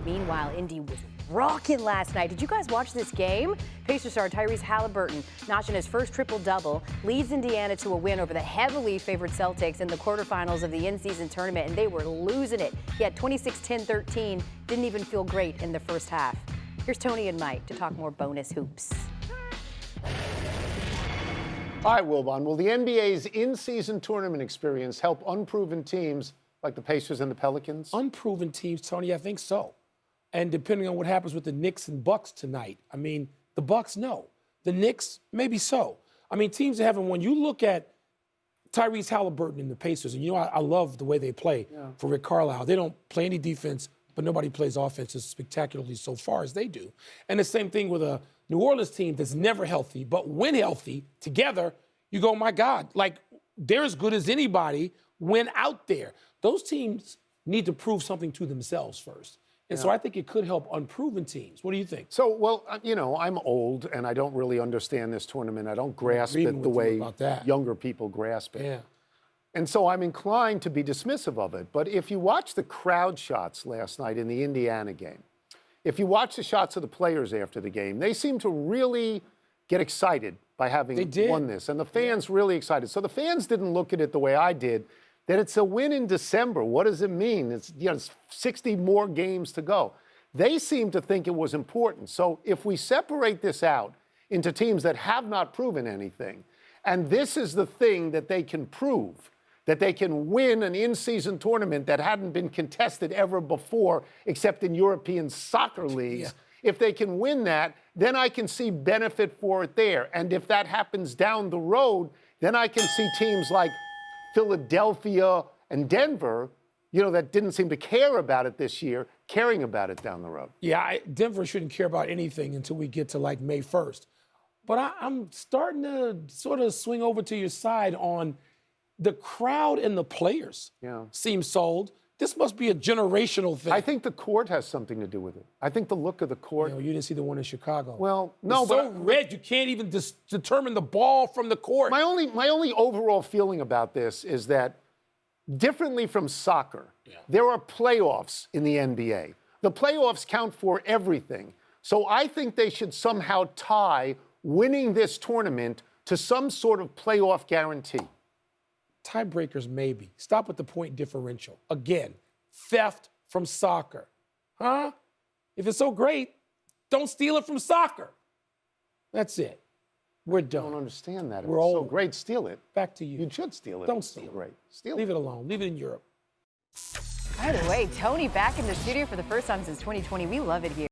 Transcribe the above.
Meanwhile, Indy was rocking last night. Did you guys watch this game? Pacers star Tyrese Halliburton notching his first triple-double, leads Indiana to a win over the heavily favored Celtics in the quarterfinals of the in-season tournament, and they were losing it. He had 26-10-13, didn't even feel great in the first half. Here's Tony and Mike to talk more bonus hoops. Hi, Wilbon. Will the NBA's in-season tournament experience help unproven teams like the Pacers and the Pelicans? Unproven teams, Tony, I think so. And depending on what happens with the Knicks and Bucks tonight, I mean, the Bucks, no. The Knicks, maybe so. I mean, teams that haven't won. You look at Tyrese Halliburton and the Pacers, and I love the way they play for Rick Carlisle. They don't play any defense, but nobody plays offense as spectacularly so far as they do. And the same thing with a New Orleans team that's never healthy, but when healthy, together, you go, my God, like they're as good as anybody when out there. Those teams need to prove something to themselves first. And so I think it could help unproven teams. What do you think? So, well, I'm old and I don't really understand this tournament. I don't grasp it the way younger people grasp it. Yeah. And so I'm inclined to be dismissive of it. But if you watch the crowd shots last night in the Indiana game, if you watch the shots of the players after the game, they seem to really get excited by having won this. And the fans really excited. So the fans didn't look at it the way I did, that it's a win in December. What does it mean? It's 60 more games to go. They seem to think it was important. So if we separate this out into teams that have not proven anything, and this is the thing that they can prove, that they can win an in-season tournament that hadn't been contested ever before, except in European soccer leagues. If they can win that, then I can see benefit for it there. And if that happens down the road, then I can see teams like Philadelphia and Denver, that didn't seem to care about it this year, caring about it down the road. Yeah, Denver shouldn't care about anything until we get to like May 1st. But I'm starting to sort of swing over to your side on the crowd and the players seem sold. This must be a generational thing. I think the court has something to do with it. I think the look of the court. You didn't see the one in Chicago. Well, no, it's so red you can't even determine the ball from the court. My only overall feeling about this is that, differently from soccer, there are playoffs in the NBA. The playoffs count for everything. So I think they should somehow tie winning this tournament to some sort of playoff guarantee. Tiebreakers, maybe. Stop with the point differential. Again, theft from soccer. Huh? If it's so great, don't steal it from soccer. That's it. We're done. I don't understand that. If We're it's old. so great, steal it. Back to you. You should steal it. Don't steal it. Great. Steal Leave it alone. Leave it in Europe. By the way, Tony back in the studio for the first time since 2020. We love it here.